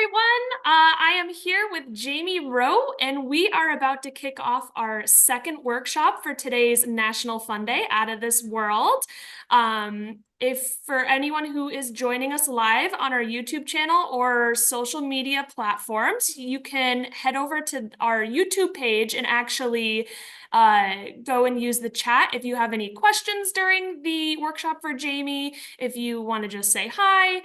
everyone. I am here with Jamie Rott, and we are about to kick off our second workshop for today's National Fun Day, Out of This World. If for anyone who is joining us live on our YouTube channel or social media platforms, you can head over to our YouTube page and actually go and use the chat if you have any questions during the workshop for Jamie. If you want to just say hi,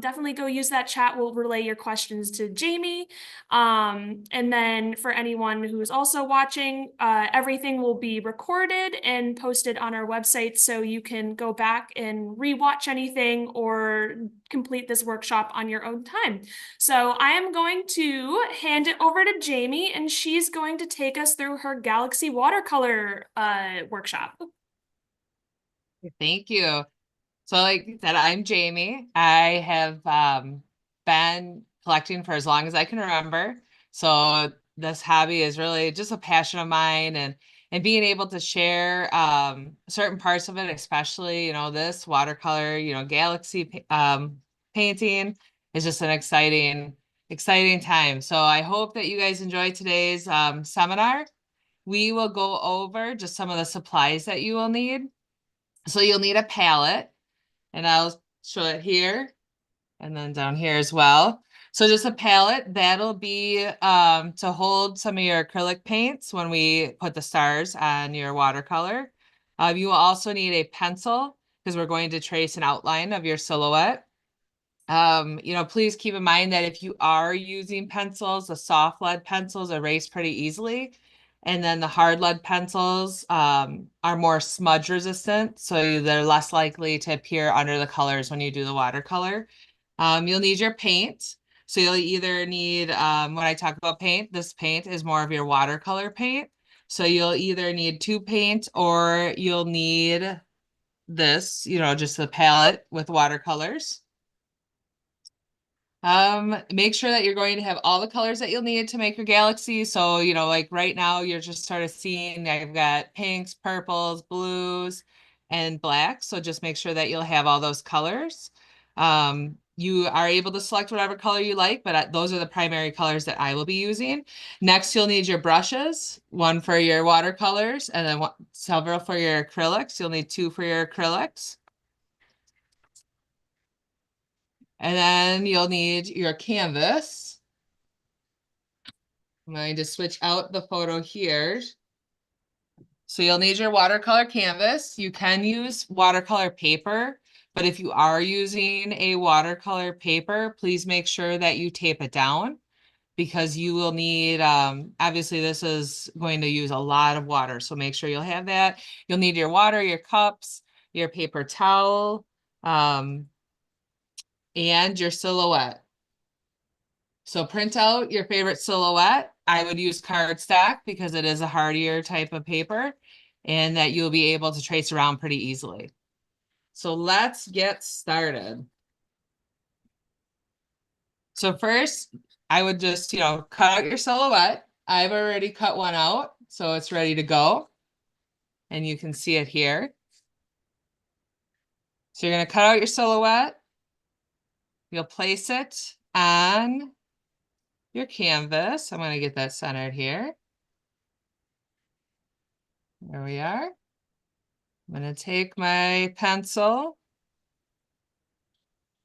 definitely go use that chat. We'll relay your questions to Jamie. And then for anyone who's also watching, everything will be recorded and posted on our website, so you can go back and rewatch anything or complete this workshop on your own time. So I am going to hand it over to Jamie, and she's going to take us through her Galaxy Watercolor workshop. Thank you. So like you said, I'm Jamie. I have been collecting for as long as I can remember. So this hobby is really just a passion of mine, and being able to share certain parts of it, especially, this watercolor, galaxy painting is just an exciting time. So I hope that you guys enjoy today's seminar. We will go over just some of the supplies that you will need. So you'll need a palette, and I'll show it here and then down here as well. So just a palette, that'll be to hold some of your acrylic paints when we put the stars on your watercolor. You will also need a pencil because we're going to trace an outline of your silhouette. Please keep in mind that if you are using pencils, the soft lead pencils erase pretty easily. And then the hard lead pencils are more smudge resistant, so they're less likely to appear under the colors when you do the watercolor. You'll need your paint. So you'll either need, when I talk about paint, this paint is more of your watercolor paint. So you'll either need two paint or you'll need this, just the palette with watercolors. Make sure that you're going to have all the colors that you'll need to make your galaxy. So, like right now, you're just sort of seeing I've got pinks, purples, blues, and blacks. So just make sure that you'll have all those colors. You are able to select whatever color you like, but those are the primary colors that I will be using. Next, you'll need your brushes, one for your watercolors, and then several for your acrylics. You'll need two for your acrylics. And then you'll need your canvas. I'm going to switch out the photo here. So you'll need your watercolor canvas. You can use watercolor paper, but if you are using a watercolor paper, please make sure that you tape it down, because you will need, obviously this is going to use a lot of water. So make sure you'll have that. You'll need your water, your cups, your paper towel, and your silhouette. So print out your favorite silhouette. I would use cardstock because it is a hardier type of paper, and that you'll be able to trace around pretty easily. So let's get started. So first, I would just, cut out your silhouette. I've already cut one out, so it's ready to go. And you can see it here. So you're going to cut out your silhouette. You'll place it on your canvas. I'm going to get that centered here. There we are. I'm going to take my pencil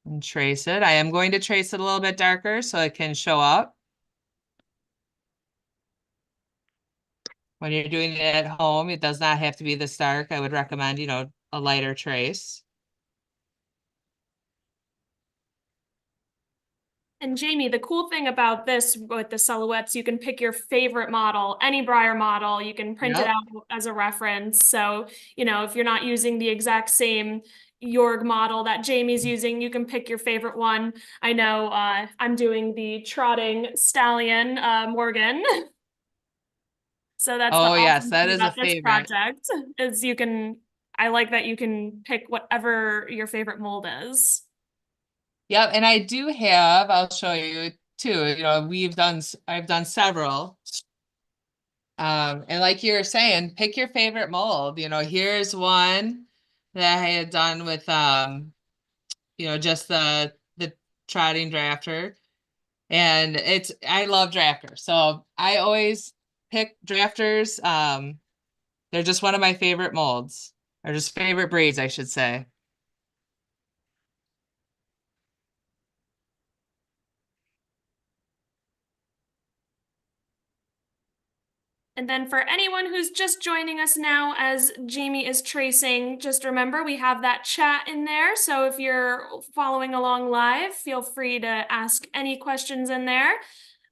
and trace it. I am going to trace it a little bit darker so it can show up. When you're doing it at home, it does not have to be this dark. I would recommend, a lighter trace. And Jamie, the cool thing about this with the silhouettes, you can pick your favorite model, any Breyer model, you can print it Yep. out as a reference. So, if you're not using the exact same Jorg model that Jamie's using, you can pick your favorite one. I know I'm doing the trotting stallion Morgan. So that's the Oh, yes, awesome that thing is a about this favorite. project is I like that you can pick whatever your favorite mold is. Yep, and I do have, I'll show you too, I've done several. And like you were saying, pick your favorite mold. Here's one that I had done with just the trotting drafter. And I love drafters. So I always pick drafters. They're just one of my favorite molds, or just favorite breeds, I should say. And then for anyone who's just joining us now as Jamie is tracing, just remember we have that chat in there. So if you're following along live, feel free to ask any questions in there.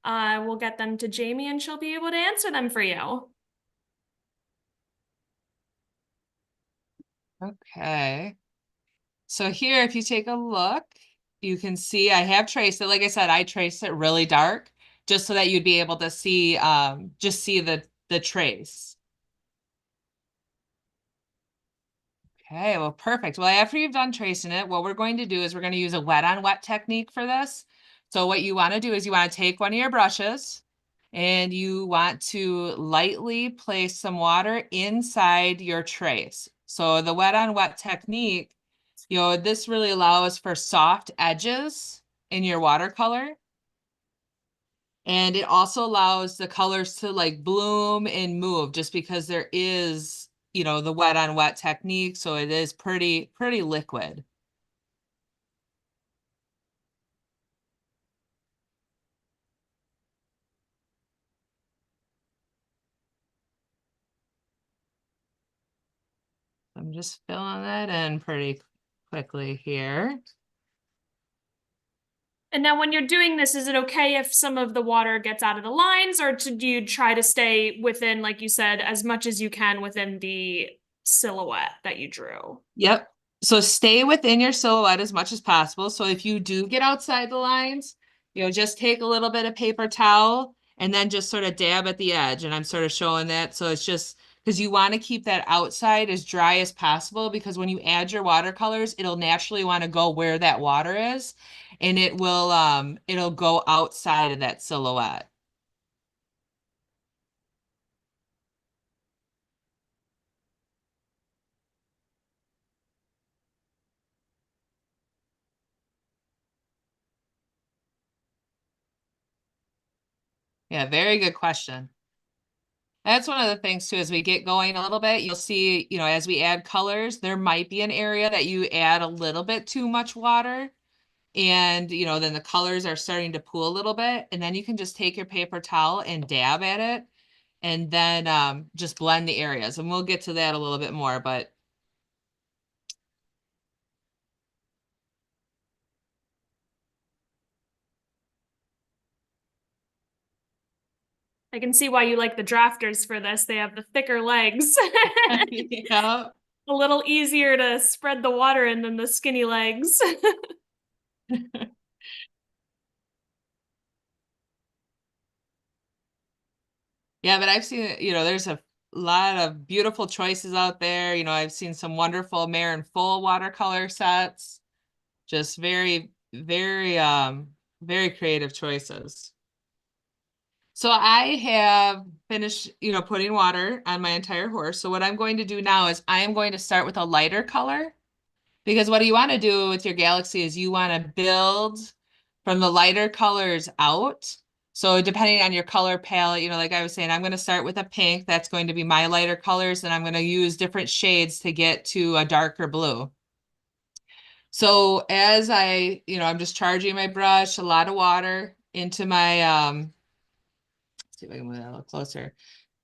We'll get them to Jamie and she'll be able to answer them for you. Okay. So here, if you take a look, you can see I have traced it. Like I said, I traced it really dark just so that you'd be able to see, just see the trace. Okay, well, perfect. Well, after you've done tracing it, what we're going to do is we're going to use a wet on wet technique for this. So what you want to do is you want to take one of your brushes and you want to lightly place some water inside your trace. So the wet on wet technique, this really allows for soft edges in your watercolor. And it also allows the colors to like bloom and move just because there is, the wet on wet technique. So it is pretty liquid. I'm just filling that in pretty quickly here. And now when you're doing this, is it okay if some of the water gets out of the lines, or do you try to stay within, like you said, as much as you can within the silhouette that you drew? Yep. So stay within your silhouette as much as possible. So if you do get outside the lines, just take a little bit of paper towel and then just sort of dab at the edge. And I'm sort of showing that. So it's just because you want to keep that outside as dry as possible, because when you add your watercolors, it'll naturally want to go where that water is, and it'll go outside of that silhouette. Yeah, very good question. That's one of the things too, as we get going a little bit, you'll see, as we add colors, there might be an area that you add a little bit too much water. And, then the colors are starting to pool a little bit. And then you can just take your paper towel and dab at it. And then just blend the areas. And we'll get to that a little bit more, but I can see why you like the drafters for this. They have the thicker legs. yeah. A little easier to spread the water in than the skinny legs. Yeah, but I've seen, there's a lot of beautiful choices out there. I've seen some wonderful Mare Full watercolor sets. Just very creative choices. So I have finished, putting water on my entire horse. So what I'm going to do now is I am going to start with a lighter color, because what you want to do with your galaxy is you want to build from the lighter colors out. So depending on your color palette, like I was saying, I'm going to start with a pink. That's going to be my lighter colors, and I'm going to use different shades to get to a darker blue. So as I'm just charging my brush, a lot of water into my, see if I can move that a little closer,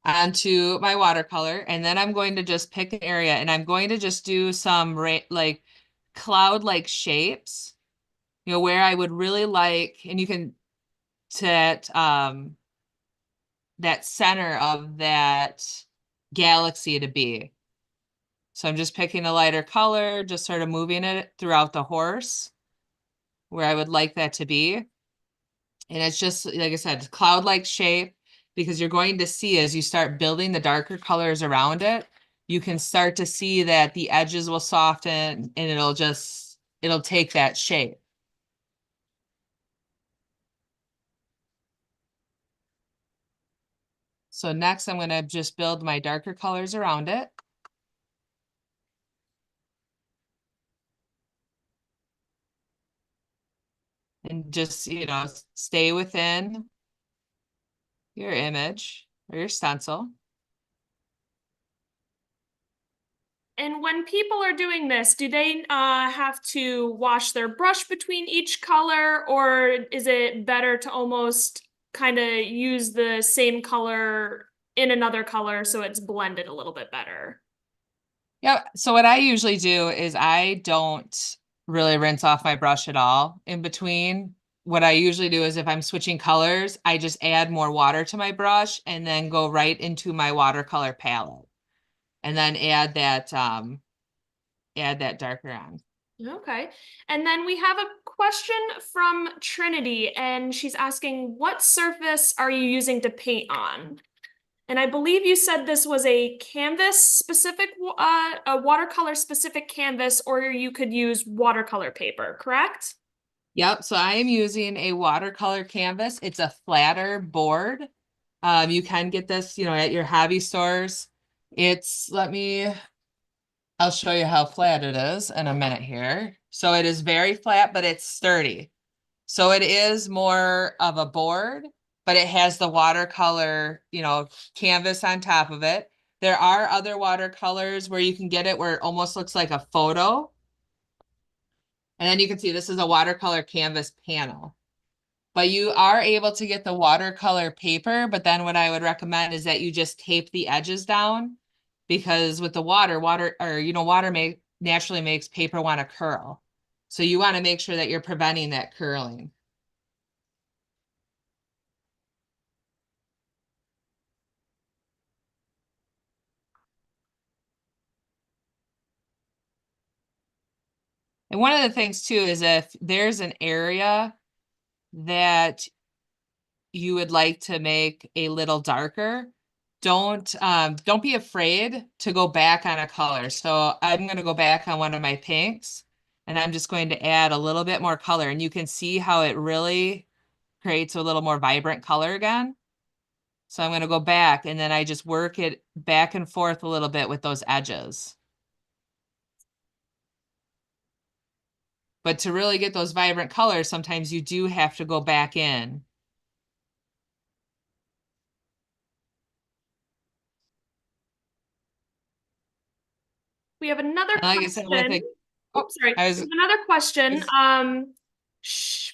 onto my watercolor. And then I'm going to just pick an area and I'm going to just do some like cloud-like shapes, where I would really like, and you can set that center of that galaxy to be. So I'm just picking a lighter color, just sort of moving it throughout the horse where I would like that to be. And it's just, like I said, cloud-like shape, because you're going to see as you start building the darker colors around it, you can start to see that the edges will soften and it'll take that shape. So next I'm going to just build my darker colors around it. and just, stay within your image or your stencil. And when people are doing this, do they have to wash their brush between each color, or is it better to almost kind of use the same color in another color so it's blended a little bit better? Yeah, so what I usually do is I don't really rinse off my brush at all in between. What I usually do is if I'm switching colors, I just add more water to my brush and then go right into my watercolor palette and then add that darker on. Okay. And then we have a question from Trinity, and she's asking, what surface are you using to paint on? And I believe you said this was a canvas specific, a watercolor specific canvas, or you could use watercolor paper, correct? Yep, so I am using a watercolor canvas. It's a flatter board. You can get this, at your hobby stores. I'll show you how flat it is in a minute here. So it is very flat, but it's sturdy. So it is more of a board, but it has the watercolor, canvas on top of it. There are other watercolors where you can get it where it almost looks like a photo. And then you can see this is a watercolor canvas panel. But you are able to get the watercolor paper, but then what I would recommend is that you just tape the edges down because with the water naturally makes paper want to curl. So you want to make sure that you're preventing that curling. And one of the things too is if there's an area that you would like to make a little darker, don't be afraid to go back on a color. So I'm going to go back on one of my pinks and I'm just going to add a little bit more color, and you can see how it really creates a little more vibrant color again. So I'm going to go back and then I just work it back and forth a little bit with those edges. But to really get those vibrant colors, sometimes you do have to go back in. We have another And like I said, with question. it, oh, Oops, sorry. I We was, have another question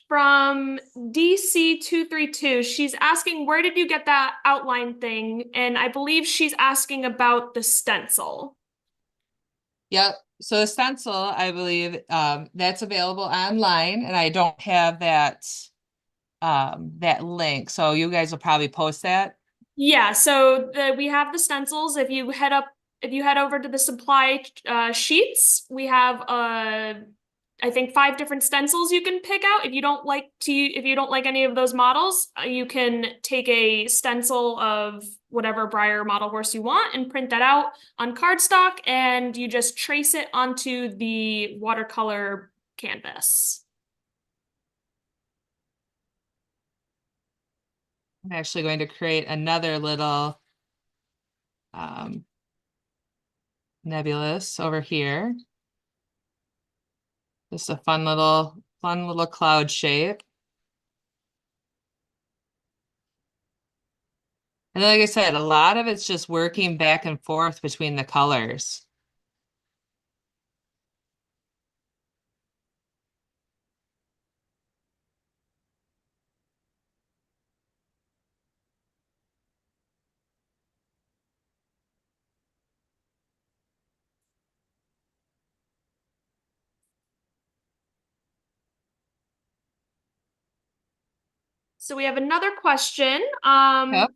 from DC232. She's asking, where did you get that outline thing? And I believe she's asking about the stencil. yep. So the stencil, I believe, that's available online, and I don't have that link. So you guys will probably post that. Yeah, so we have the stencils. If you head over to the supply sheets, we have I think 5 different stencils you can pick out. If you don't like any of those models, you can take a stencil of whatever Breyer model horse you want and print that out on cardstock, and you just trace it onto the watercolor canvas. I'm actually going to create another little um, nebulous over here. Just a fun little cloud shape. And like I said, a lot of it's just working back and forth between the colors. So we have another question. Yep.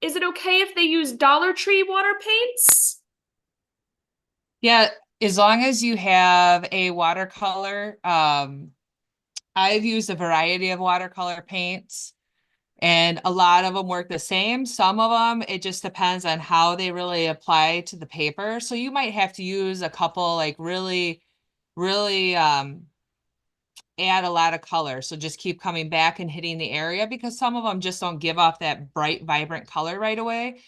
Is it okay if they use Dollar Tree water paints? Yeah, as long as you have a watercolor, I've used a variety of watercolor paints. And a lot of them work the same. Some of them, it just depends on how they really apply to the paper. So you might have to use a couple like really add a lot of color. So just keep coming back and hitting the area because some of them just don't give off that bright, vibrant color right away.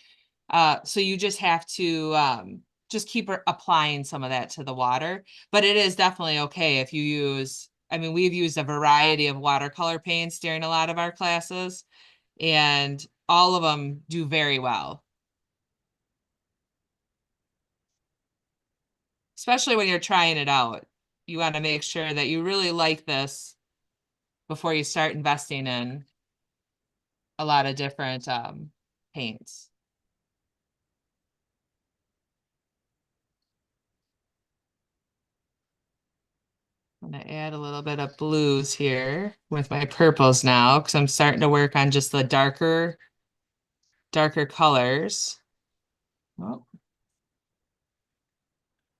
So you just have to just keep applying some of that to the water. But it is definitely okay if you use I mean, we've used a variety of watercolor paints during a lot of our classes, and all of them do very well, especially when you're trying it out. You want to make sure that you really like this before you start investing in a lot of different paints. I'm gonna add a little bit of blues here with my purples now because I'm starting to work on just the darker colors. Oh,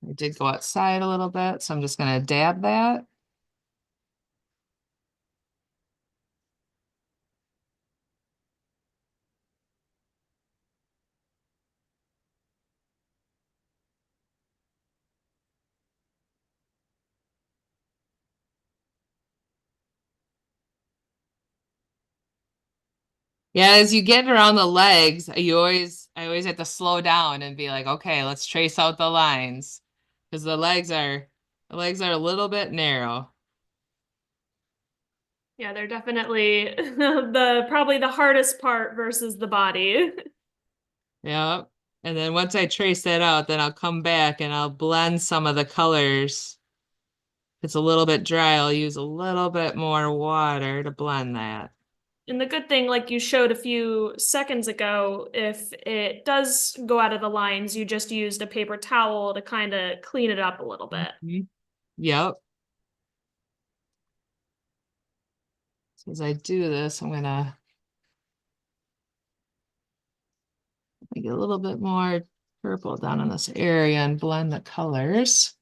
I did go outside a little bit, so I'm just gonna dab that. Yeah, as you get around the legs, I always have to slow down and be like, okay, let's trace out the lines because the legs are a little bit narrow. Yeah, they're definitely the probably the hardest part versus the body. Yeah. And then once I trace that out, then I'll come back and I'll blend some of the colors. If it's a little bit dry, I'll use a little bit more water to blend that. And the good thing, like you showed a few seconds ago, if it does go out of the lines, you just used a paper towel to kind of clean it up a little bit. Mhm. Yep. So as I do this, I'm gonna make it a little bit more purple down in this area and blend the colors.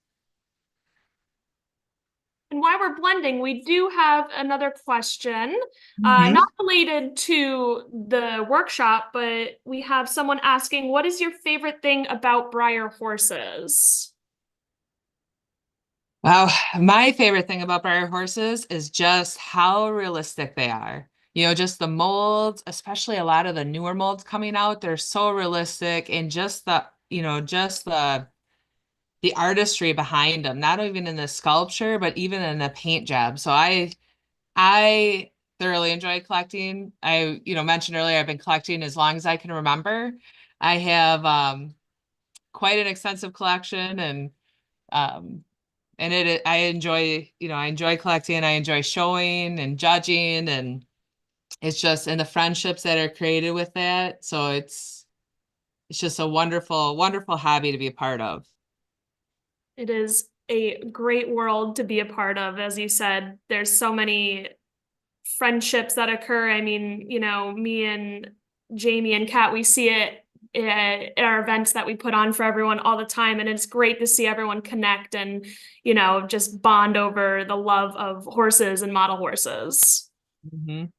And while we're blending, we do have another question, Mhm. not related to the workshop, but we have someone asking, what is your favorite thing about Breyer horses? Wow, my favorite thing about Breyer horses is just how realistic they are. You know, just the molds, especially a lot of the newer molds coming out, they're so realistic and just just the artistry behind them, not even in the sculpture, but even in the paint job. So I thoroughly enjoy collecting. Mentioned earlier I've been collecting as long as I can remember. I have quite an extensive collection um I enjoy, I enjoy collecting, I enjoy showing and judging, and it's just and the friendships that are created with that. So it's just a wonderful, wonderful hobby to be a part of. It is a great world to be a part of. As you said, there's so many friendships that occur. I mean, me and Jamie and Kat, we see it at our events that we put on for everyone all the time. And it's great to see everyone connect and, just bond over the love of horses and model horses. Mhm.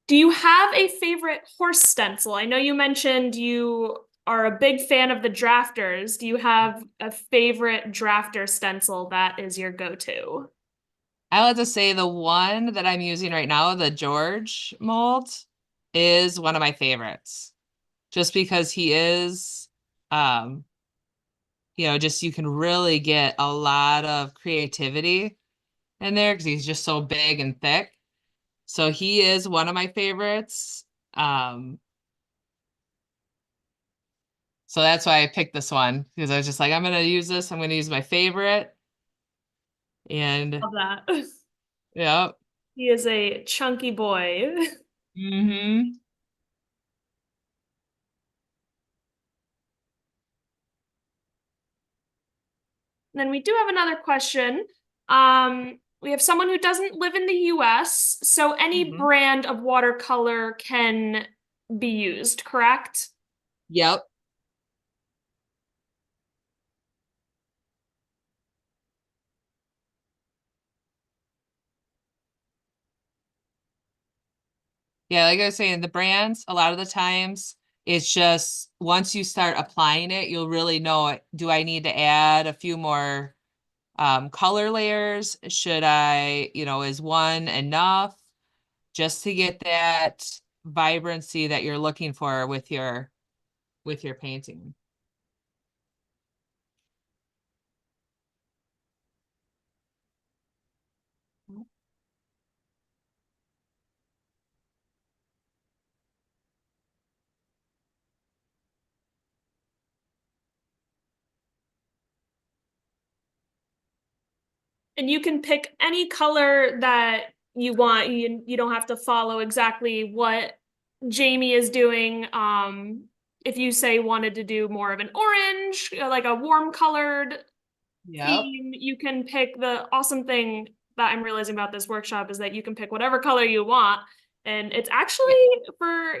Do you have a favorite horse stencil? I know you mentioned you are a big fan of the drafters. Do you have a favorite drafter stencil that is your go-to? I like to say the one that I'm using right now, the George mold, is one of my favorites. Just because he is, um, just you can really get a lot of creativity in there because he's just so big and thick. So he is one of my favorites. Um, so that's why I picked this one because I was just like, I'm gonna use this. I'm gonna use my favorite. And Love that. yeah. He is a chunky boy. Hmm. Then we do have another question. We have someone who doesn't live in the US, so any Hmm. brand of watercolor can be used, correct? Yep. Yeah, like I was saying, the brands, a lot of the times, it's just once you start applying it, you'll really know, do I need to add a few more color layers? Should I, is one enough just to get that vibrancy that you're looking for with your painting? And you can pick any color that you want. You don't have to follow exactly what Jamie is doing. If you say wanted to do more of an orange, like a warm colored Yep. theme, you can pick. The awesome thing that I'm realizing about this workshop is that you can pick whatever color you want. And it's actually Yeah. for,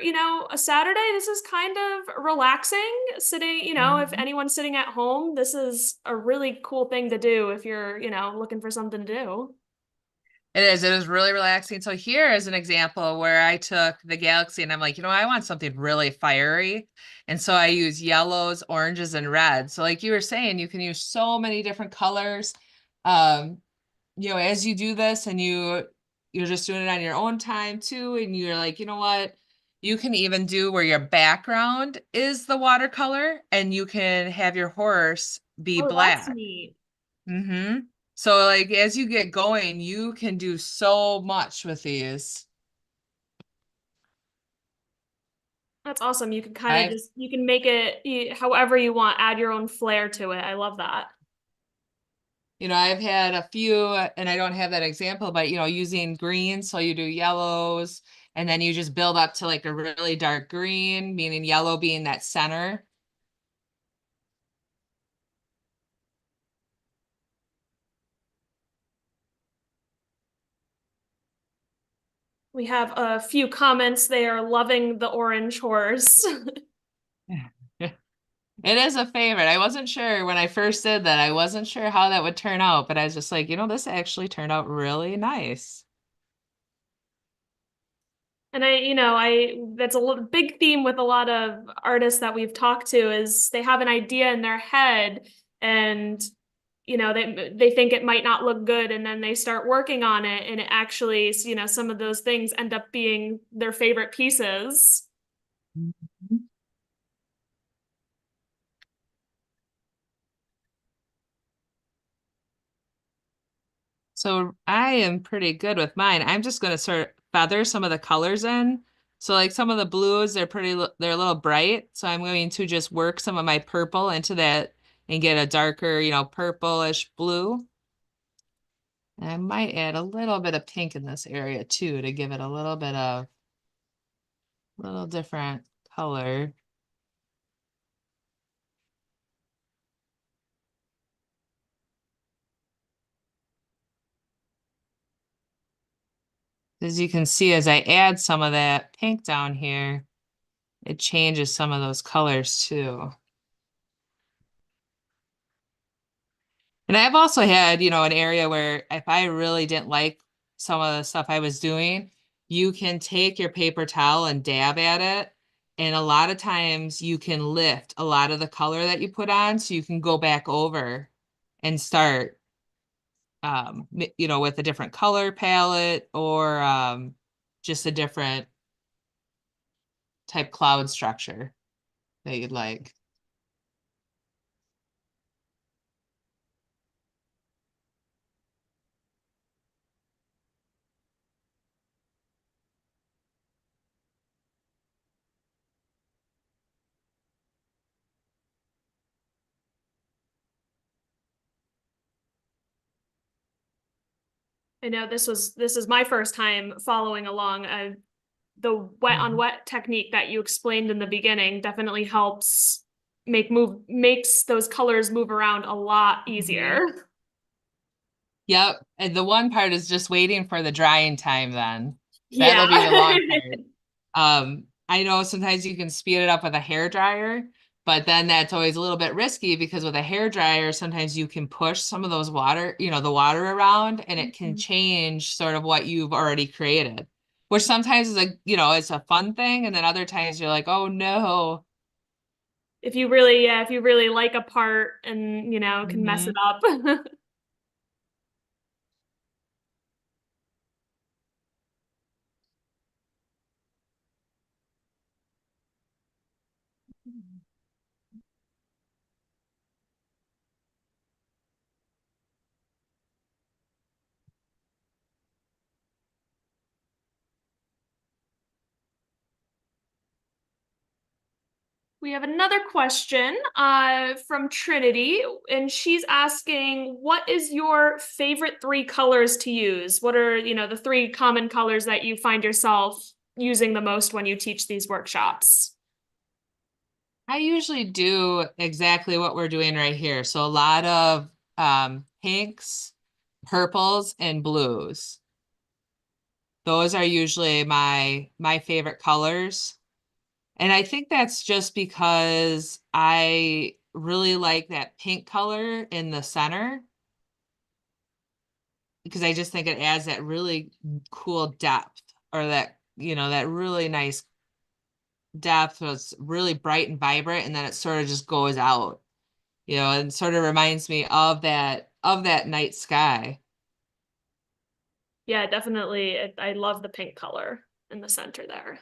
a Saturday, this is kind of relaxing sitting, if Mhm. anyone's sitting at home, this is a really cool thing to do if you're, looking for something to do. It is. It is really relaxing. So here is an example where I took the galaxy and I'm like, I want something really fiery. And so I use yellows, oranges, and reds. So like you were saying, you can use so many different colors. Um, as you do this and you're just doing it on your own time too, and you're like, what? You can even do where your background is the watercolor and you can have your horse be Oh, that's black. neat. Mm-hmm. So like as you get going, you can do so much with these. That's awesome. You can kind of I've, just, you can make it however you want, add your own flair to it. I love that. I've had a few, and I don't have that example, but using green, so you do yellows, and then you just build up to like a really dark green, meaning yellow being that center. We have a few comments. They are loving the orange horse. It is a favorite. I wasn't sure when I first did that. I wasn't sure how that would turn out, but I was just like, this actually turned out really nice. And that's a big theme with a lot of artists that we've talked to is they have an idea in their head and they think it might not look good and then they start working on it and it actually, some of those things end up being their favorite pieces. Mhm. So I am pretty good with mine. I'm just going to sort of feather some of the colors in. So like some of the blues, they're a little bright. So I'm going to just work some of my purple into that and get a darker, purplish blue. And I might add a little bit of pink in this area too to give it a little different color. As you can see, as I add some of that pink down here, it changes some of those colors too. And I've also had, an area where if I really didn't like some of the stuff I was doing, you can take your paper towel and dab at it. And a lot of times you can lift a lot of the color that you put on so you can go back over and start, with a different color palette or just a different type cloud structure that you'd like. I know this is my first time following along. The wet on Mhm. wet technique that you explained in the beginning definitely helps makes those colors move around a lot easier. Mhm. Yep. And the one part is just waiting for the drying time then. That'll Yeah. be the long part. I know sometimes you can speed it up with a hair dryer, but then that's always a little bit risky because with a hair dryer, sometimes you can push some of those water, the water around and it can change sort of what you've already created, which sometimes is it's a fun thing. And then other times you're like, oh no. If you really like a part and can mess it Mhm. up. We have another question from Trinity, and she's asking, what is your favorite three colors to use? What are, the three common colors that you find yourself using the most when you teach these workshops? I usually do exactly what we're doing right here. So a lot of pinks, purples, and blues. Those are usually my favorite colors. And I think that's just because I really like that pink color in the center because I just think it adds that really cool depth or that, that really nice depth. So it's really bright and vibrant and then it sort of just goes out, and sort of reminds me of that night sky. Yeah, definitely. I love the pink color in the center there.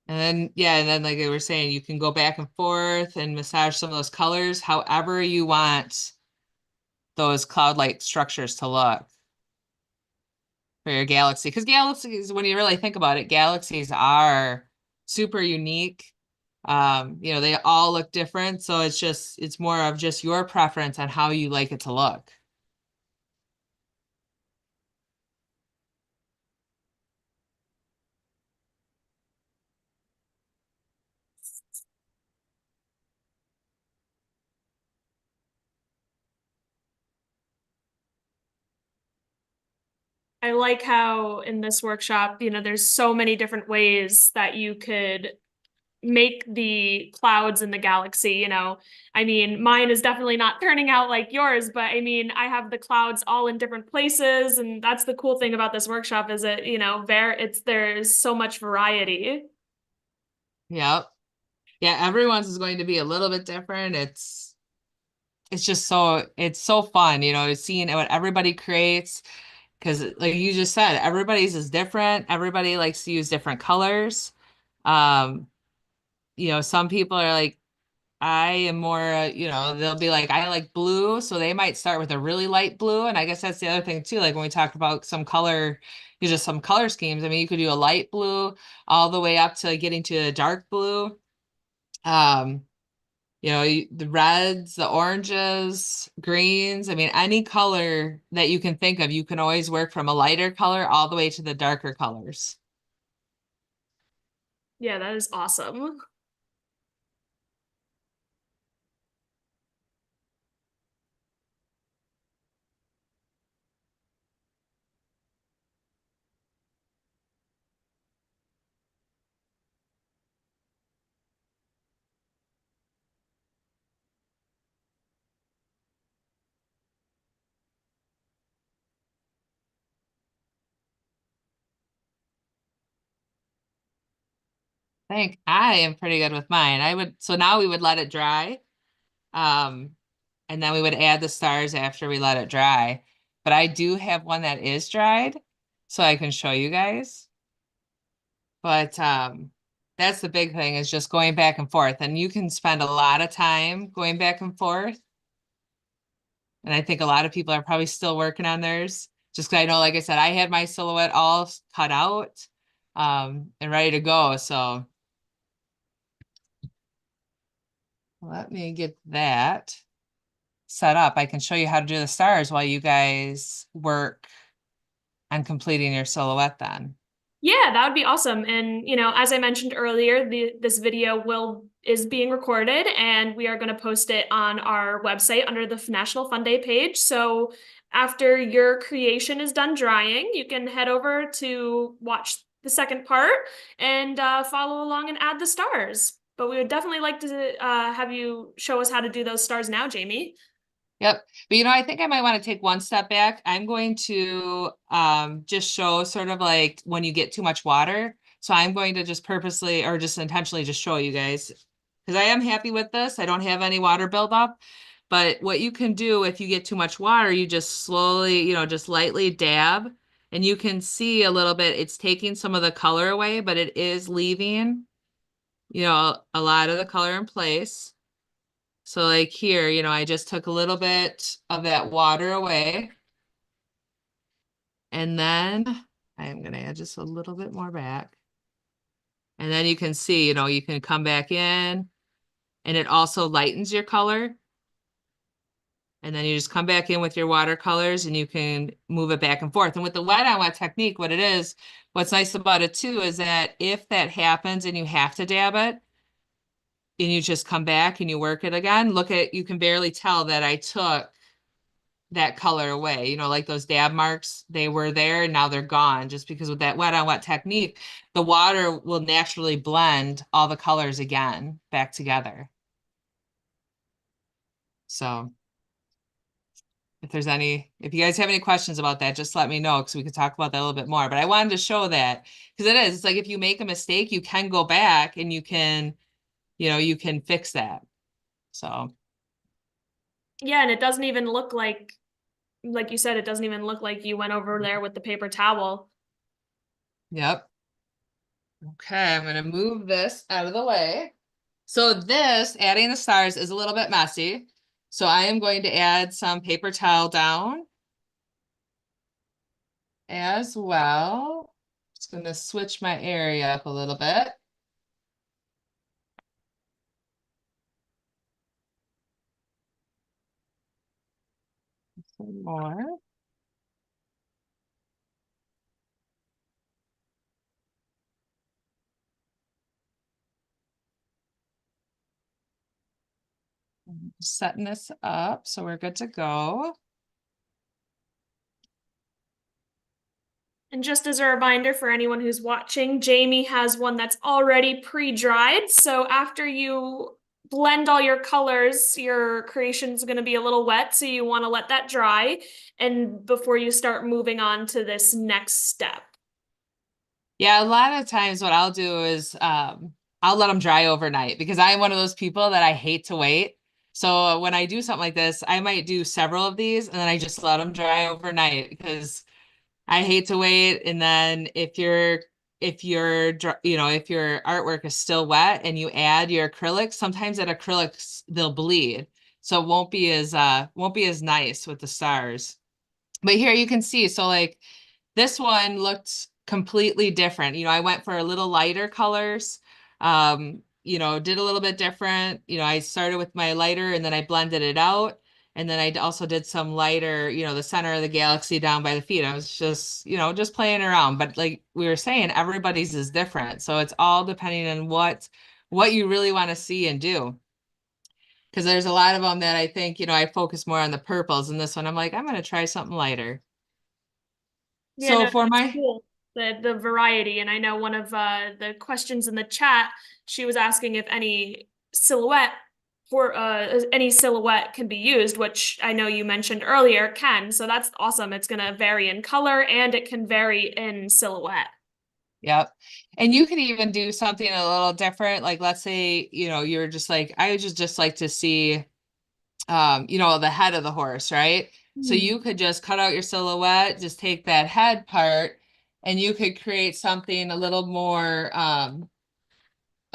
And then, yeah, and then like they were saying, you can go back and forth and massage some of those colors however you want those cloud-like structures to look for your galaxy. Because galaxies, when you really think about it, galaxies are super unique. They all look different. So it's more of just your preference on how you like it to look. I like how in this workshop, there's so many different ways that you could make the clouds in the galaxy, I mean, mine is definitely not turning out like yours, but I mean, I have the clouds all in different places, and that's the cool thing about this workshop is that, there's so much variety. Yep. Yeah, everyone's is going to be a little bit different. It's so fun, seeing what everybody creates. Because like you just said, everybody's is different. Everybody likes to use different colors. Um, some people are like, I am more, they'll be like, I like blue. So they might start with a really light blue. And I guess that's the other thing too. Like when we talk about some color schemes, I mean, you could do a light blue all the way up to getting to a dark blue. Um, the reds, the oranges, greens. I mean, any color that you can think of, you can always work from a lighter color all the way to the darker colors. Yeah, that is awesome. I think I am pretty good with mine. So now we would let it dry. Um, and then we would add the stars after we let it dry. But I do have one that is dried, so I can show you guys. But that's the big thing is just going back and forth. And you can spend a lot of time going back and forth. And I think a lot of people are probably still working on theirs. Just 'cause I know, like I said, I had my silhouette all cut out and ready to go. So let me get that set up. I can show you how to do the stars while you guys work on completing your silhouette then. Yeah, that would be awesome. And, as I mentioned earlier, this video is being recorded and we are going to post it on our website under the National Fun Day page. So after your creation is done drying, you can head over to watch the second part and follow along and add the stars. But we would definitely like to have you show us how to do those stars now, Jamie. Yep. But I think I might want to take one step back. I'm going to just show sort of like when you get too much water. So I'm going to just purposely or just intentionally just show you guys because I am happy with this. I don't have any water buildup. But what you can do if you get too much water, you just slowly, just lightly dab and you can see a little bit, it's taking some of the color away, but it is leaving, a lot of the color in place. So like here, I just took a little bit of that water away And then I'm gonna add just a little bit more back. And then you can see, you can come back in and it also lightens your color. And then you just come back in with your watercolors and you can move it back and forth. And with the wet on wet technique, what's nice about it too, is that if that happens and you have to dab it and you just come back and you work it again, you can barely tell that I took that color away. Like those dab marks, they were there and now they're gone, just because with that wet on wet technique, the water will naturally blend all the colors again back together. So if you guys have any questions about that, just let me know because we can talk about that a little bit more. But I wanted to show that because it's like if you make a mistake, you can go back and you can fix that. So Yeah, and it doesn't even look like you said, it doesn't even look like you went over there with the paper towel. yep. Okay, I'm gonna move this out of the way. So adding the stars is a little bit messy. So I am going to add some paper towel down as well. Just gonna switch my area up a little bit. Some more. Setting this up so we're good to go. And just as a reminder for anyone who's watching, Jamie has one that's already pre-dried. So after you blend all your colors, your creation's going to be a little wet. So you want to let that dry and before you start moving on to this next step. Yeah, a lot of times what I'll do is I'll let them dry overnight because I'm one of those people that I hate to wait. So when I do something like this, I might do several of these and then I just let them dry overnight because I hate to wait. And then if your artwork is still wet and you add your acrylics, sometimes that acrylics they'll bleed. So it won't be as nice with the stars. But here you can see, so like this one looked completely different. I went for a little lighter colors, did a little bit different. I started with my lighter and then I blended it out. And then I also did some lighter, the center of the galaxy down by the feet. I was just playing around. But like we were saying, everybody's is different. So it's all depending on what you really want to see and do. Because there's a lot of them that I think, I focus more on the purples. And this one, I'm like, I'm going to try something lighter. Yeah, So no, for it's my cool. The variety. And I know one of the questions in the chat, she was asking if any silhouette can be used, which I know you mentioned earlier can. So that's awesome. It's gonna vary in color and it can vary in silhouette. Yep. And you could even do something a little different. Like let's say, you're just like, I would just like to see the head of the horse, right? So Hmm. you could just cut out your silhouette, just take that head part, and you could create something a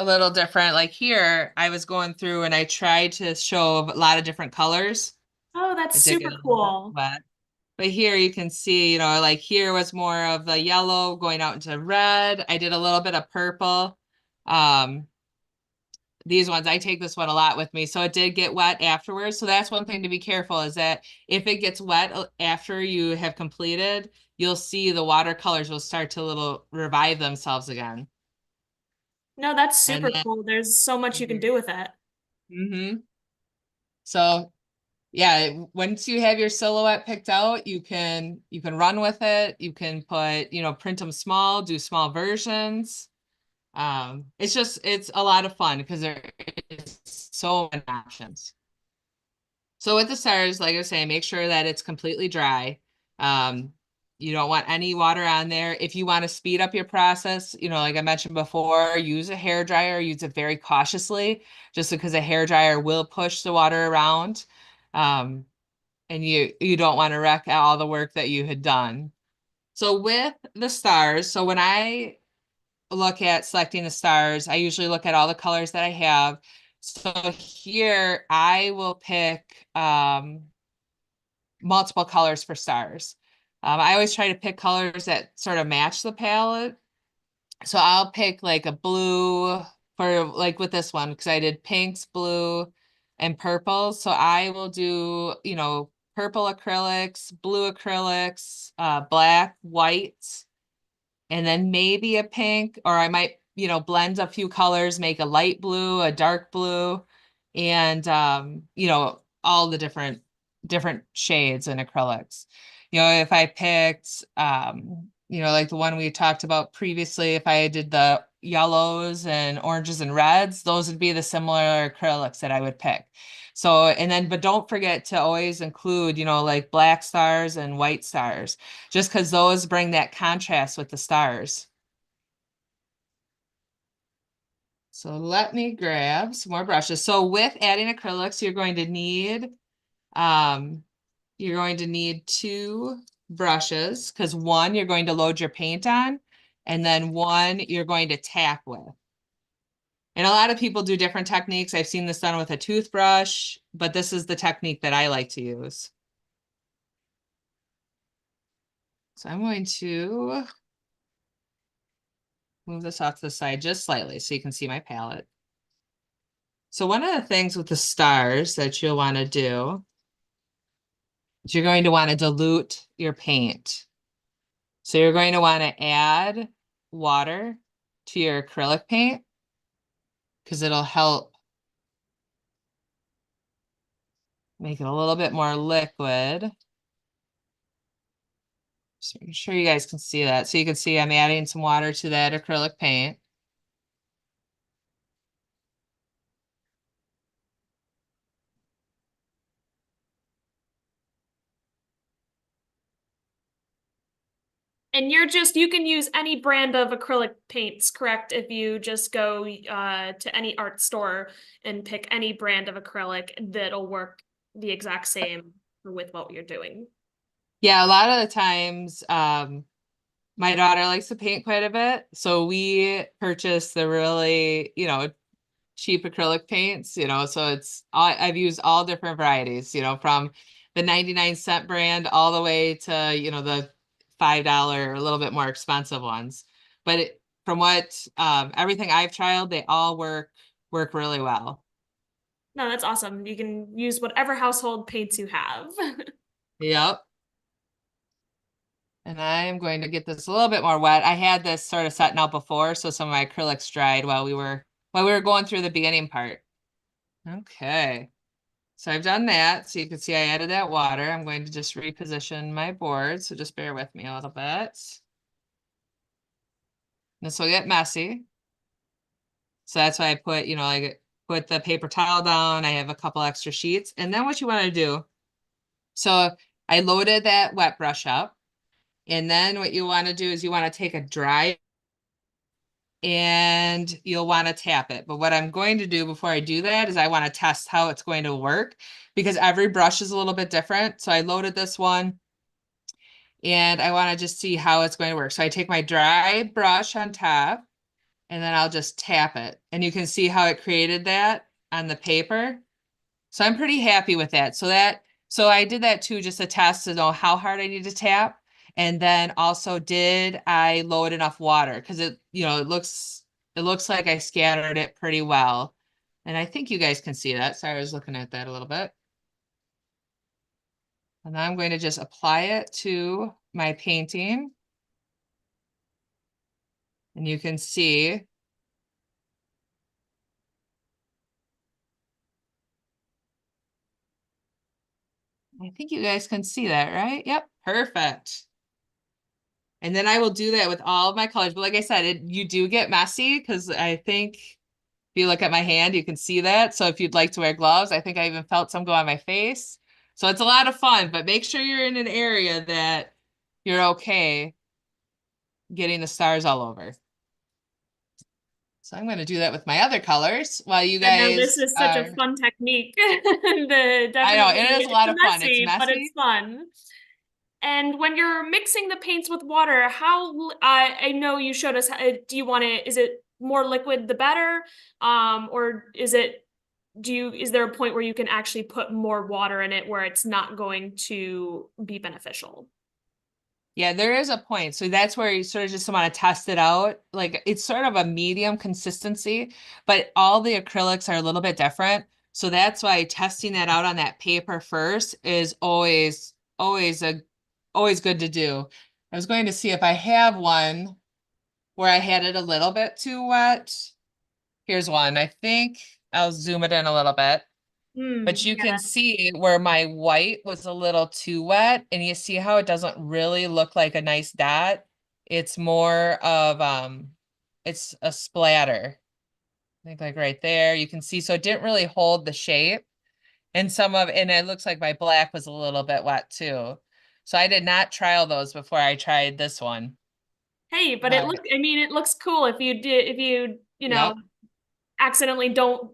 little different. Like here, I was going through and I tried to show a lot of different colors. Oh, that's I did get super a little bit cool. wet. But here you can see, like here was more of the yellow going out into red. I did a little bit of purple. Um, these ones, I take this one a lot with me. So it did get wet afterwards. So that's one thing to be careful is that if it gets wet after you have completed, you'll see the watercolors will start to little revive themselves again. No, that's And super then, cool. There's so much you can do with it. mm-hmm. So yeah, once you have your silhouette picked out, you can run with it. You can print them small, do small versions. It's a lot of fun because there is so many options. So with the stars, like I was saying, make sure that it's completely dry. Um, you don't want any water on there. If you want to speed up your process, like I mentioned before, use a hair dryer, use it very cautiously, just because a hair dryer will push the water around. Um, and you don't want to wreck all the work that you had done. So with the stars, so when I look at selecting the stars, I usually look at all the colors that I have. So here I will pick multiple colors for stars. I always try to pick colors that sort of match the palette. So I'll pick like a blue for like with this one because I did pinks, blue, and purple. So I will do, purple acrylics, blue acrylics, black, white, and then maybe a pink, or I might, blend a few colors, make a light blue, a dark blue, and all the different shades in acrylics. If I picked like the one we talked about previously, if I did the yellows and oranges and reds, those would be the similar acrylics that I would pick. So, and then, but don't forget to always include, like black stars and white stars, just because those bring that contrast with the stars. So let me grab some more brushes. So with adding acrylics, um, you're going to need two brushes because one you're going to load your paint on, and then one you're going to tap with. And a lot of people do different techniques. I've seen this done with a toothbrush, but this is the technique that I like to use. So I'm going to move this off to the side just slightly so you can see my palette. So one of the things with the stars that you'll want to do is you're going to want to dilute your paint. So you're going to want to add water to your acrylic paint because it'll help make it a little bit more liquid. So I'm sure you guys can see that. So you can see I'm adding some water to that acrylic paint. And you can use any brand of acrylic paints, correct? If you just go to any art store and pick any brand of acrylic, that'll work the exact same with what you're doing. Yeah, a lot of the times, my daughter likes to paint quite a bit. So we purchase the really, cheap acrylic paints, so I've used all different varieties, from the 99-cent brand all the way to, the $5 or a little bit more expensive ones. But from what everything I've tried, they all work really well. No, that's awesome. You can use whatever household paints you have. Yep. And I'm going to get this a little bit more wet. I had this sort of setting out before, so some of my acrylics dried while we were going through the beginning part. Okay. So I've done that. So you can see I added that water. I'm going to just reposition my board. So just bear with me a little bit. This will get messy. So that's why I put, I put the paper towel down. I have a couple extra sheets. And then what you want to do, so I loaded that wet brush up. And then what you want to do is you want to take a dry and you'll want to tap it. But what I'm going to do before I do that is I want to test how it's going to work because every brush is a little bit different. So I loaded this one and I want to just see how it's going to work. So I take my dry brush on top and then I'll just tap it. And you can see how it created that on the paper. So I'm pretty happy with that. So I did that too, just to test to know how hard I need to tap. And then also did I load enough water? Because it looks like I scattered it pretty well. And I think you guys can see that. Sorry, I was looking at that a little bit. And I'm going to just apply it to my painting. And you can see I think you guys can see that, right? Yep, perfect. And then I will do that with all of my colors. But like I said, you do get messy because I think if you look at my hand, you can see that. So if you'd like to wear gloves, I think I even felt some go on my face. So it's a lot of fun, but make sure you're in an area that you're okay getting the stars all over. So I'm going to do that with my other colors while you I know this guys is such a are, fun technique. The I know definitely it is a it's lot of fun. It's messy, but it's messy. fun. And when you're mixing the paints with water, I know you showed us, do you want it, is it more liquid the better? Or is there a point where you can actually put more water in it where it's not going to be beneficial? Yeah, there is a point. So that's where you sort of just want to test it out. Like it's sort of a medium consistency, but all the acrylics are a little bit different. So that's why testing that out on that paper first is always good to do. I was going to see if I have one where I had it a little bit too wet. Here's one. I think I'll zoom it in a little bit. But you can Yeah. see where my white was a little too wet, and you see how it doesn't really look like a nice dot. It's more of it's a splatter. I think like right there, you can see. So it didn't really hold the shape. And it looks like my black was a little bit wet too. So I did not trial those before I tried this one. Hey, but But I mean, it looks cool if you did, if you, yep. accidentally don't,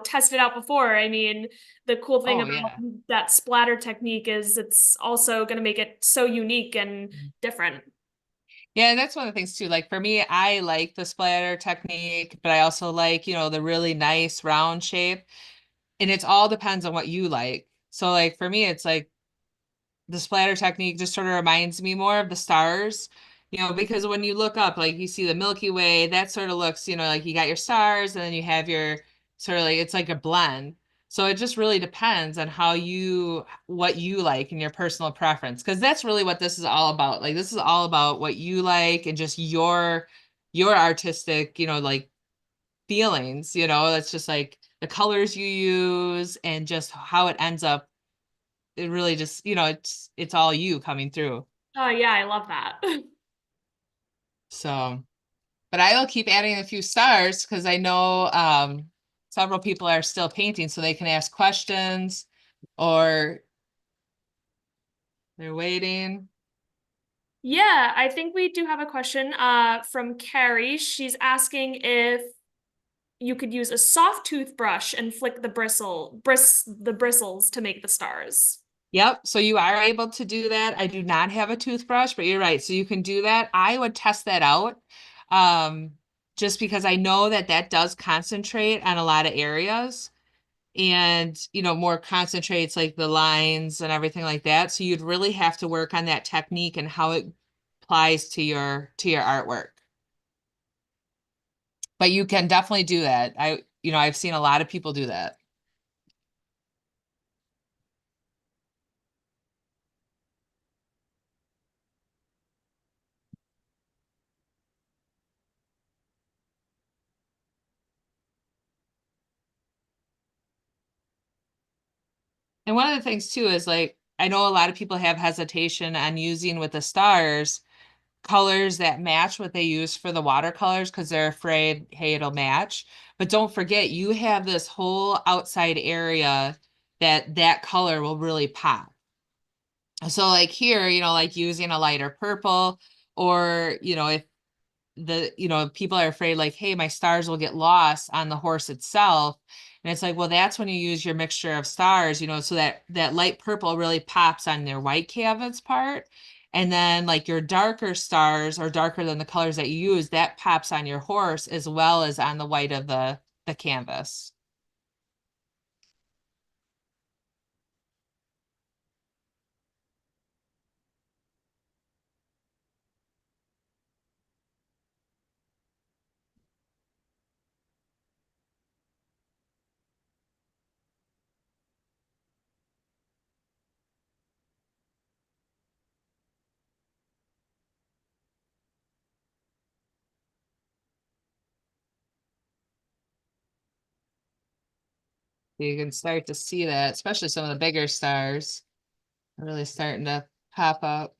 test it out before. I mean, the cool thing Oh about yeah. that splatter technique is it's also going to make it so unique and different. Yeah, that's one of the things too. Like for me, I like the splatter technique, but I also like, the really nice round shape. And it's all depends on what you like. So like for me, it's like the splatter technique just sort of reminds me more of the stars, because when you look up, like you see the Milky Way, that sort of looks, like you got your stars and then you have your sort of like it's like a blend. So it just really depends on what you like and your personal preference, because that's really what this is all about. Like this is all about what you like and just your artistic, like feelings, that's just like the colors you use and just how it ends up. It really just, it's all you coming through. Oh yeah, I love that. So, but I will keep adding a few stars because I know several people are still painting, so they can ask questions or they're waiting. Yeah, I think we do have a question from Carrie. She's asking if you could use a soft toothbrush and flick the bristles to make the stars. Yep. So you are able to do that. I do not have a toothbrush, but you're right. So you can do that. I would test that out. Um, just because I know that that does concentrate on a lot of areas and, more concentrates like the lines and everything like that. So you'd really have to work on that technique and how it applies to your artwork. But you can definitely do that. I've seen a lot of people do that. And one of the things too is like I know a lot of people have hesitation on using with the stars colors that match what they use for the watercolors because they're afraid, hey, it'll match. But don't forget, you have this whole outside area that color will really pop. So like here, like using a lighter purple or, if people are afraid like, hey, my stars will get lost on the horse itself. And it's like, well, that's when you use your mixture of stars, so that light purple really pops on their white canvas part. And then like your darker stars or darker than the colors that you use, that pops on your horse as well as on the white of the canvas. You can start to see that, especially some of the bigger stars are really starting to pop up.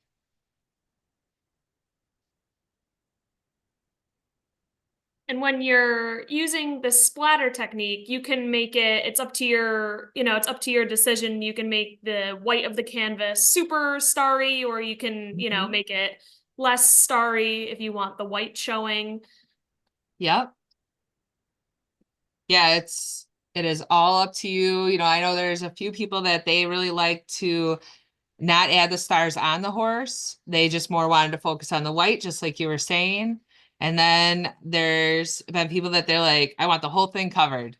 And when you're using the splatter technique, you can make it's up to it's up to your decision. You can make the white of the canvas super starry, or you can, Mhm. make it less starry if you want the white showing. Yep. Yeah, it is all up to you. I know there's a few people that they really like to not add the stars on the horse. They just more wanted to focus on the white, just like you were saying. And then there's been people that they're like, I want the whole thing covered.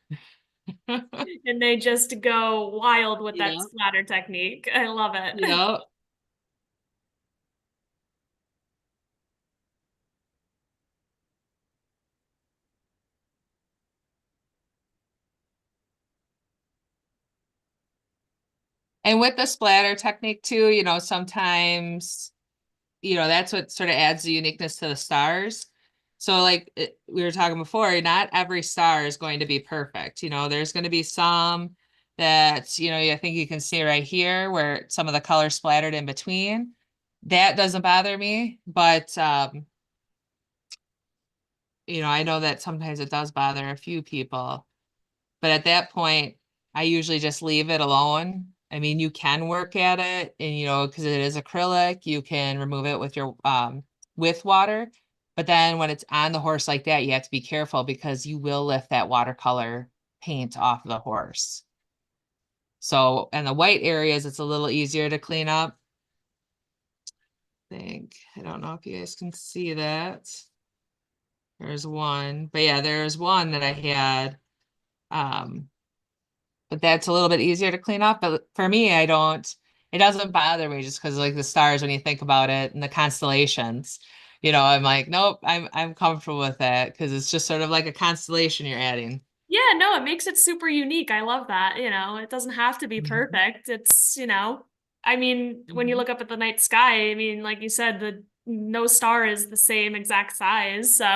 And they just go wild with that Yeah. splatter technique. I love it. Yeah. And with the splatter technique too, sometimes, that's what sort of adds the uniqueness to the stars. So like we were talking before, not every star is going to be perfect. There's going to be some that, I think you can see right here where some of the color splattered in between. That doesn't bother me, but I know that sometimes it does bother a few people. But at that point, I usually just leave it alone. I mean, you can work at it and, because it is acrylic, you can remove it with your with water. But then when it's on the horse like that, you have to be careful because you will lift that watercolor paint off the horse. So in the white areas, it's a little easier to clean up. I don't know if you guys can see that. There's one, but yeah, there's one that I had. Um, but that's a little bit easier to clean up. But for me, it doesn't bother me just because like the stars, when you think about it and the constellations, I'm like, nope, I'm comfortable with that because it's just sort of like a constellation you're adding. Yeah, no, it makes it super unique. I love that. It doesn't have to be Mhm. perfect. I mean, when you Mhm. look up at the night sky, I mean, like you said, the no star is the same exact size. So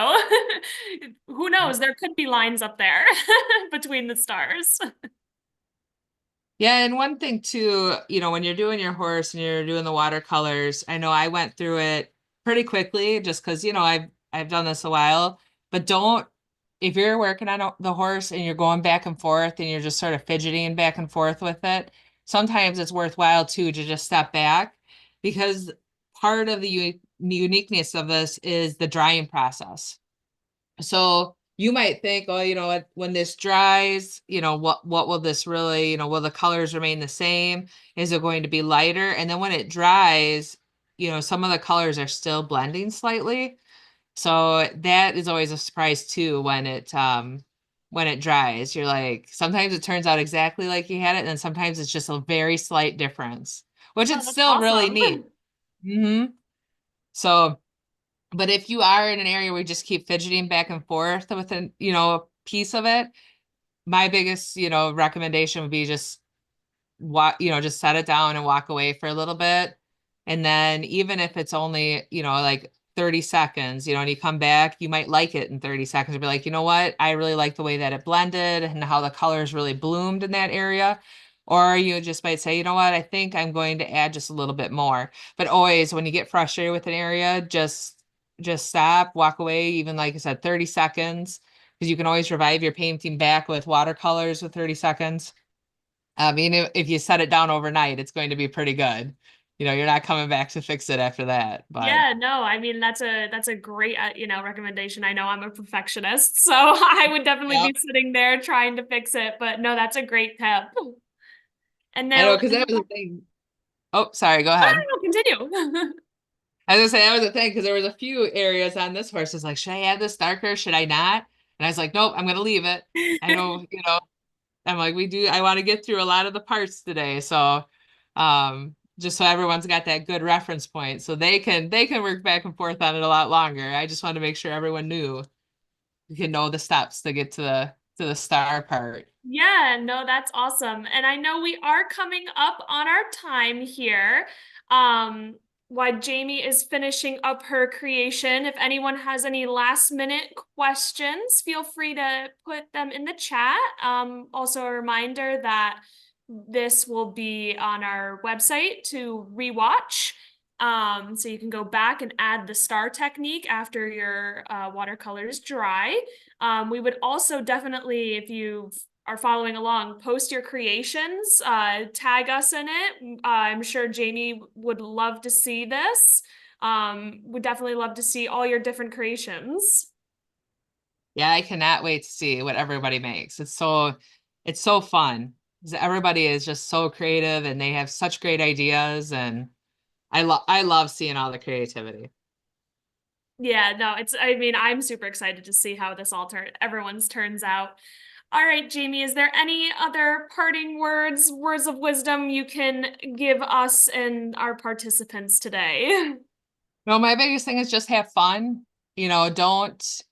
who knows? There could be lines up there between the stars. Yeah, and one thing too, when you're doing your horse and you're doing the watercolors, I know I went through it pretty quickly just because, I've done this a while, but don't if you're working on the horse and you're going back and forth and you're just sort of fidgeting back and forth with it, sometimes it's worthwhile too to just step back because part of the uniqueness of this is the drying process. So you might think, oh, what, when this dries, what will this really, will the colors remain the same? Is it going to be lighter? And then when it dries, some of the colors are still blending slightly. So that is always a surprise too when it dries. You're like, sometimes it turns out exactly like you had it, and then sometimes it's just a very slight difference, which Oh, it's that's still really awesome. neat. So but if you are in an area where you just keep fidgeting back and forth with a, piece of it, my biggest, recommendation would be just just set it down and walk away for a little bit. And then even if it's only, like 30 seconds, and you come back, you might like it in 30 seconds and be like, you know what? I really like the way that it blended and how the colors really bloomed in that area. Or you just might say, you know what? I think I'm going to add just a little bit more. But always when you get frustrated with an area, just stop, walk away, even like I said, 30 seconds, because you can always revive your painting back with watercolors with 30 seconds. I mean, if you set it down overnight, it's going to be pretty good. You're not coming back to fix it after that. But Yeah, no, I mean that's a great recommendation. I know I'm a perfectionist, so I would definitely yep, be sitting there trying to fix it, but no, that's a great tip. And I now, know because that was the thing. Oh, sorry, go no, ahead. no, no, continue. I was gonna say that was the thing because there was a few areas on this horse. It's like, should I add this darker? Should I not? And I was like, nope, I'm gonna leave it. I know, I'm like, I want to get through a lot of the parts today. So just so everyone's got that good reference point so they can work back and forth on it a lot longer. I just wanted to make sure everyone knew you can know the steps to get to the star part. Yeah, no, that's awesome. And I know we are coming up on our time here. Um, while Jamie is finishing up her creation, if anyone has any last minute questions, feel free to put them in the chat. Also a reminder that this will be on our website to rewatch. So you can go back and add the star technique after your watercolors dry. We would also definitely, if you are following along, post your creations, tag us in it. I'm sure Jamie would love to see this. Would definitely love to see all your different creations. Yeah, I cannot wait to see what everybody makes. It's so fun. 'Cause everybody is just so creative and they have such great ideas and I love seeing all the creativity. Yeah, no, I mean, I'm super excited to see how this everyone's turns out. All right, Jamie, is there any other parting words of wisdom you can give us and our participants today? No, my biggest thing is just have fun. Don't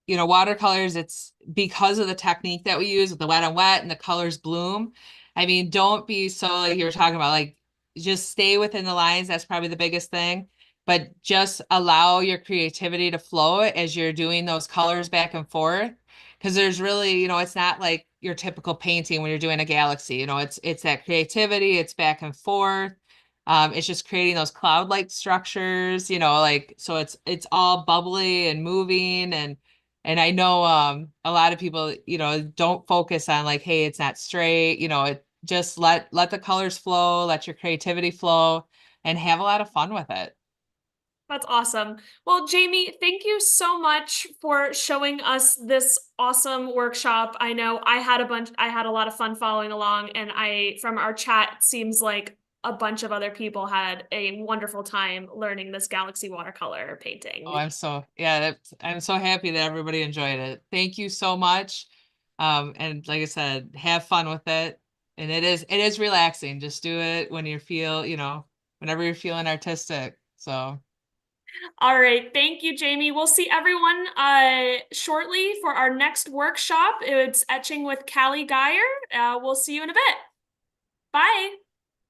watercolors, it's because of the technique that we use with the wet on wet and the colors bloom. I mean, don't be so like you were talking about, like just stay within the lines. That's probably the biggest thing. But just allow your creativity to flow as you're doing those colors back and forth. Because there's really, it's not like your typical painting when you're doing a galaxy. It's that creativity, it's back and forth. It's just creating those cloud-like structures, like so it's all bubbly and moving and I know a lot of people, don't focus on like, hey, it's not straight, it just let the colors flow, let your creativity flow and have a lot of fun with it. That's awesome. Well, Jamie, thank you so much for showing us this awesome workshop. I know I had a lot of fun following along, and from our chat, it seems like a bunch of other people had a wonderful time learning this galaxy watercolor Oh, painting. I'm so happy that everybody enjoyed it. Thank you so much. And like I said, have fun with it. And it is relaxing. Just do it when whenever you're feeling artistic. So All right, thank you, Jamie. We'll see everyone shortly for our next workshop. It's etching with Callie Geyer. We'll see you in a bit. Bye.